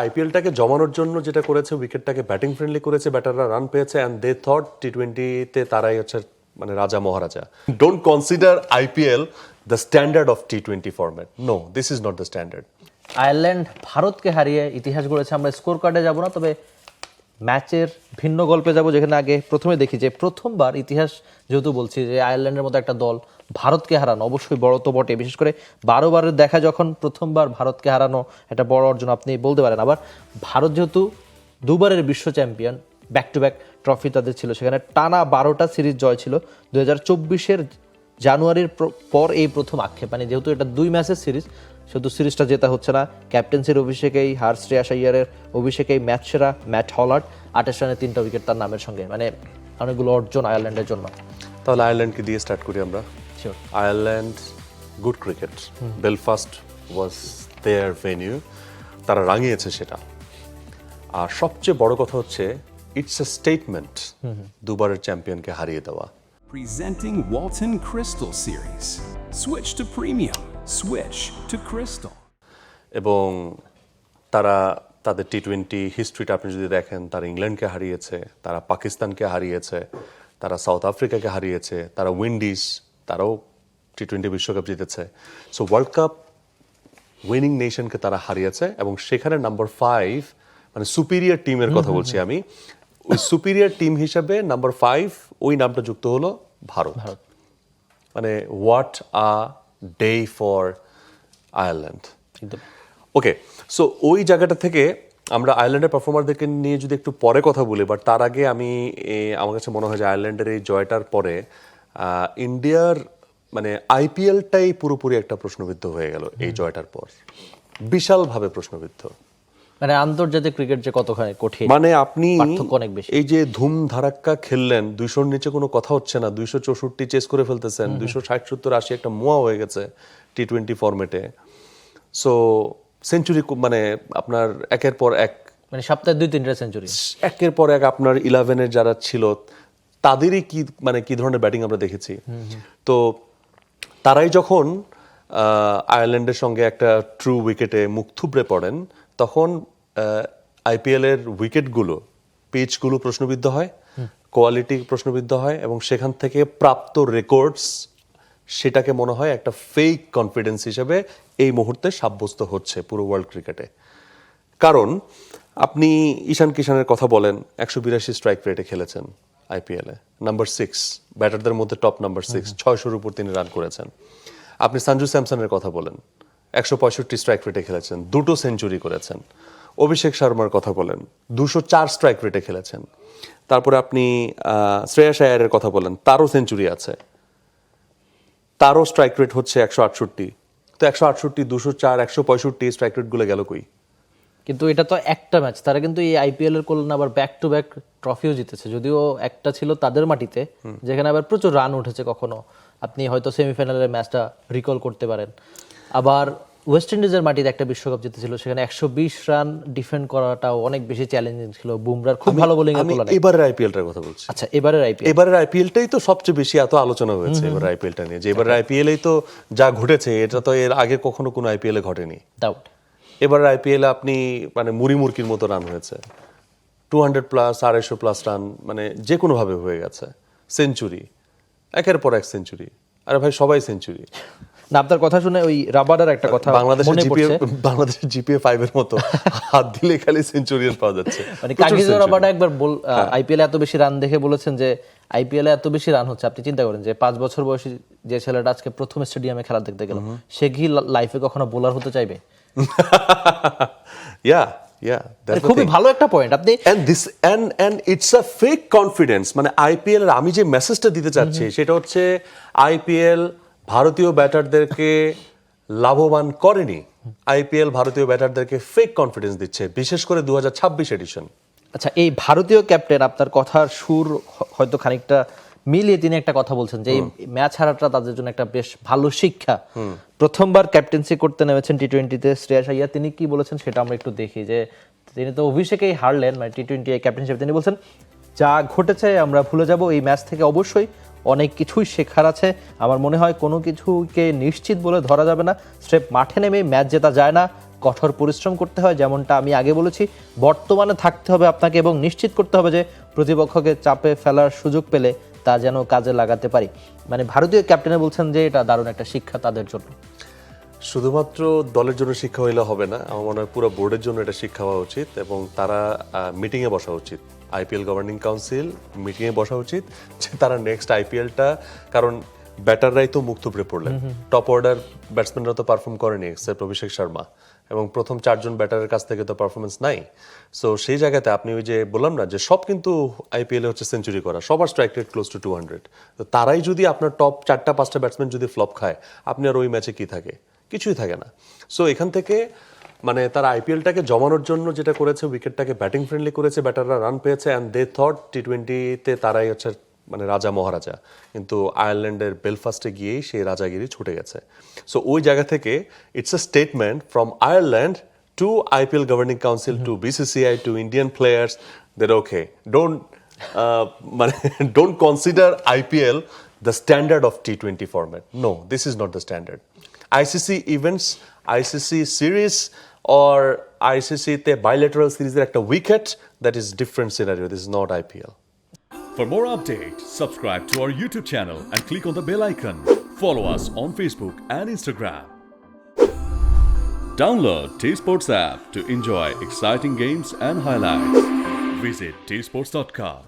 আইপিএলটাকে জমানোর জন্য যেটা করেছে উইকেটটাকে ব্যাটিং ফ্রেন্ডলি করেছে, ব্যাটাররা রান পেয়েছে অ্যান্ড দে থট টি-20-তে তারাই হচ্ছে মানে রাজা মহারাজা। Don't consider IPL the standard of টি-20 format. No, this is not the standard. Ireland ভারতকে হারিয়ে ইতিহাস গড়েছে। আমরা স্কোর কার্ডে যাব না, তবে ম্যাচের ভিন্ন গল্পে যাব, যেখানে আগে প্রথমে দেখি যে প্রথমবার ইতিহাস যেহেতু বলছি যে আয়ারল্যান্ডের মতো একটা দল ভারতকে হারানো অবশ্যই বড় তো বটে, বিশেষ করে 12বারের দেখা যখন প্রথমবার ভারতকে হারানো একটা বড় অর্জন আপনি বলতে পারেন। আবার ভারত যেহেতু দুবারের বিশ্ব champion, back to back trophy তাদের ছিল, সেখানে টানা 12টা সিরিজ জয় ছিল। 2024-এর জানুয়ারির পর এই প্রথম আক্ষেপানি, যেহেতু এটা 2 ম্যাচের সিরিজ, শুধু সিরিজটা জেতা হচ্ছে না। ক্যাপ্টেন্সির অভিষেকেই হার, শ্রেয়াস আইয়ারের অভিষেকেই ম্যাচ সেরা ম্যাট হলার্ড, 28 রানে 3টা উইকেট তার নামের সঙ্গে, মানে অনেকগুলো অর্জন আয়ারল্যান্ডের জন্য। তাহলে আয়ারল্যান্ডকে দিয়ে স্টার্ট করি আমরা। Sure. Ireland good cricket, Belfast was their venue, তারা রাঙিয়েছে সেটা। আর সবচেয়ে বড় কথা হচ্ছে ইটস এ স্টেটমেন্ট দুবারের চ্যাম্পিয়নকে হারিয়ে দেওয়া। Presenting Walton Crystal Series. Switch to premium. Switch to Crystal. এবং তারা তাদের টি-20 হিস্ট্রিটা আপনি যদি দেখেন, তারা ইংল্যান্ডকে হারিয়েছে, তারা পাকিস্তানকে হারিয়েছে, তারা সাউথ আফ্রিকাকে হারিয়েছে, তারা উইন্ডিজ, তারাও টি-20 বিশ্বকাপ জিতেছে। সো ওয়ার্ল্ড কাপ উইনিং নেশনকে তারা হারিয়েছে এবং সেখানে নাম্বার 5 মানে সুপিরিয়র টিমের কথা বলছি আমি, ওই সুপিরিয়র টিম হিসেবে নাম্বার 5 ওই নামটা যুক্ত হলো ভারত। মানে what a day for Ireland. Okay, so ওই জায়গাটা থেকে আমরা আয়ারল্যান্ডের পারফর্মারদেরকে নিয়ে যদি একটু পরে কথা বলি, বাট তার আগে আমার কাছে মনে হয় যে আয়ারল্যান্ডের এই জয়টার পরে ইন্ডিয়ার মানে আইপিএলটাই পুরোপুরি একটা প্রশ্নবিদ্ধ হয়ে গেল এই জয়টার পর, বিশালভাবে প্রশ্নবিদ্ধ। মানে আন্তর্জাতিক ক্রিকেট যে কতখানি কঠিন, মানে আপনি পার্থক্য অনেক বেশি। এই যে ধুম ধারাক্কা খেললেন, 200-র নিচে কোনো কথা হচ্ছে না, 264 চেস করে ফেলতেছেন, 260-70-80 একটা মোয়া হয়ে গেছে টি-20 ফরম্যাটে। সো সেঞ্চুরি মানে আপনার একের পর এক, মানে সপ্তাহে 2-3টা সেঞ্চুরি, একের পর এক আপনার 11-এর যারা ছিল তাদেরই কি ধরনের ব্যাটিং আমরা দেখেছি। তো তারাই যখন আয়ারল্যান্ডের সঙ্গে একটা ট্রু উইকেটে মুখ থুবড়ে পড়েন, তখন আইপিএলের উইকেটগুলো, পিচগুলো প্রশ্নবিদ্ধ হয়, কোয়ালিটি প্রশ্নবিদ্ধ হয় এবং সেখান থেকে প্রাপ্ত রেকর্ডস সেটাকে মনে হয় একটা ফেক কনফিডেন্স হিসেবে এই মুহূর্তে সাব্যস্ত হচ্ছে পুরো ওয়ার্ল্ড ক্রিকেটে। কারণ আপনি ঈশান কিষানের কথা বলেন, 182 স্ট্রাইক রেটে খেলেছেন আইপিএলে, নাম্বার 6 ব্যাটারদের মধ্যে টপ নাম্বার 6, 600-র উপর তিনি রান করেছেন। আপনি সঞ্জু স্যামসনের কথা বলেন, 165 স্ট্রাইক রেটে খেলেছেন, 2টো সেঞ্চুরি করেছেন। অভিষেক শর্মার কথা বলেন, 204 স্ট্রাইক রেটে খেলেছেন। তারপরে আপনি শ্রেয়াস আইয়ারের কথা বলেন, তারও সেঞ্চুরি আছে, তারও স্ট্রাইক রেট হচ্ছে 168। তো 168, 204, 165 স্ট্রাইক রেটগুলো গেল কই? কিন্তু এটা তো একটা ম্যাচ, তারা কিন্তু এই আইপিএল এর করলেন আবার ব্যাক টু ব্যাক ট্রফিও জিতেছে, যদিও একটা ছিল তাদের মাটিতে, যেখানে আবার প্রচুর রান উঠেছে। কখনো আপনি হয়তো সেমিফাইনালের ম্যাচটা রিকল করতে পারেন। আবার ওয়েস্ট ইন্ডিজের মাটিতে একটা বিশ্বকাপ জিতেছিল, সেখানে 120 রান ডিফেন্ড করাটাও অনেক বেশি চ্যালেঞ্জিং ছিল। বুমরার খুব ভালো বোলিং এর তুলনায়। এবারের আইপিএলটার কথা বলছি। আচ্ছা, এবারের আইপিএলটাই তো সবচেয়ে বেশি এত আলোচনা হয়েছে এবার আইপিএলটা নিয়ে, যে এবারের আইপিএলেই তো যা ঘটেছে এটা তো এর আগে কখনো কোনো আইপিএলে ঘটেনি। ডাউট এবারের আইপিএলে আপনি মানে মুড়ি মুরকির মতো রান হয়েছে, 200+, 250+ রান, মানে যে কোনো ভাবে হয়ে গেছে। সেঞ্চুরি, একের পর এক সেঞ্চুরি, আরে ভাই সবাই সেঞ্চুরি। না, আপনার কথা শুনে ওই রাবারের একটা কথা বাংলাদেশের জিপিএ 5 এর মতো হাত দিলে খালি সেঞ্চুরিয়ান পাওয়া যাচ্ছে। মানে কাগিজো রাবাডা একবার আইপিএলে এত বেশি রান দেখে বলেছেন যে আইপিএলে এত বেশি রান হচ্ছে, আপনি চিন্তা করেন যে 5 বছর বয়সী যে ছেলেটা আজকে প্রথম স্টেডিয়ামে খেলা দেখতে গেল, সে কি লাইফে কখনো বোলার হতে চাইবে? খুবই ভালো একটা পয়েন্ট আপনি। and it's a fake confidence, মানে আইপিএল এর আমি যে মেসেজটা দিতে চাচ্ছি সেটা হচ্ছে আইপিএল ভারতীয় ব্যাটারদেরকে লাভবান করেনি, আইপিএল ভারতীয় ব্যাটারদেরকে ফেক কনফিডেন্স দিচ্ছে, বিশেষ করে 2026 এডিশন। আচ্ছা, এই ভারতীয় ক্যাপ্টেন, আপনার কথার সুর হয়তো খানিকটা মিলিয়ে তিনি একটা কথা বলছেন যে এই ম্যাচ হারাটা তাদের জন্য একটা বেশ ভালো শিক্ষা। প্রথমবার ক্যাপ্টেন্সি করতে নেমেছেন টি-20-তে শ্রেয়াস আইয়ার, তিনি কি বলেছেন সেটা আমরা একটু দেখি। যে তিনি তো অভিষেকেই হারলেন, মানে টি-20 ক্যাপ্টেনশিপ, তিনি বলছেন যা ঘটেছে আমরা ভুলে যাব, এই ম্যাচ থেকে অবশ্যই অনেক কিছুই শেখার আছে। আমার মনে হয় কোনো কিছুকে নিশ্চিত বলে ধরা যাবে না, স্রেফ মাঠে নেমে ম্যাচ জেতা যায় না, কঠোর পরিশ্রম করতে হয়, যেমনটা আমি আগে বলেছি। বর্তমানে থাকতে হবে আপনাকে এবং নিশ্চিত করতে হবে যে প্রতিপক্ষকে চাপে ফেলার সুযোগ পেলে তা যেন কাজে লাগাতে পারি। মানে ভারতীয় ক্যাপ্টেনে বলছেন যে এটা দারুণ একটা শিক্ষা তাদের জন্য। শুধুমাত্র দলের জন্য শিক্ষা হইলে হবে না, আমার মনে হয় পুরো বোর্ডের জন্য এটা শিক্ষা হওয়া উচিত এবং তারা মিটিংয়ে বসা উচিত। আইপিএল গভর্নিং কাউন্সিল মিটিংয়ে বসা উচিত যে তারা নেক্সট আইপিএলটা, কারণ ব্যাটাররাই তো মুখ থুবড়ে পড়লেন, টপ অর্ডার ব্যাটসম্যানরা তো পারফর্ম করেনি এক্সেপ্ট অভিষেক শর্মা, এবং প্রথম 4 জন ব্যাটারের কাছ থেকে তো পারফরমেন্স নাই। সো সেই জায়গাতে আপনি ওই যে বললাম না যে সব কিন্তু আইপিএলে হচ্ছে সেঞ্চুরি করা, সবার স্ট্রাইক রেট ক্লোজ টু 200, তো তারাই যদি আপনার টপ 4-5টা ব্যাটসম্যান যদি ফ্লপ খায়, আপনি আর ওই ম্যাচে কি থাকে? কিছুই থাকে না। সো এখান থেকে মানে তারা আইপিএলটাকে জমানোর জন্য যেটা করেছে, উইকেটটাকে ব্যাটিং ফ্রেন্ডলি করেছে, ব্যাটাররা রান পেয়েছে, অ্যান্ড দে থট টি-20তে তারাই হচ্ছে মানে রাজা মহারাজা, কিন্তু আয়ারল্যান্ডের বেলফাস্টে গিয়েই সেই রাজাগিরি ছুটে গেছে। সো ওই জায়গা থেকে it's a statement from Ireland to IPL governing council, to BCCI, to Indian players, that okay, don't consider IPL the standard of T20 format. No, this is not the standard. ICC events, ICC series or ICC te bilateral series ekta wicket, that is different scenario. This is not IPL. For more updates, subscribe to our YouTube channel and click on the bell icon. Follow us on Facebook and Instagram. Download T Sports app to enjoy exciting games and highlights. Visit tsports.com.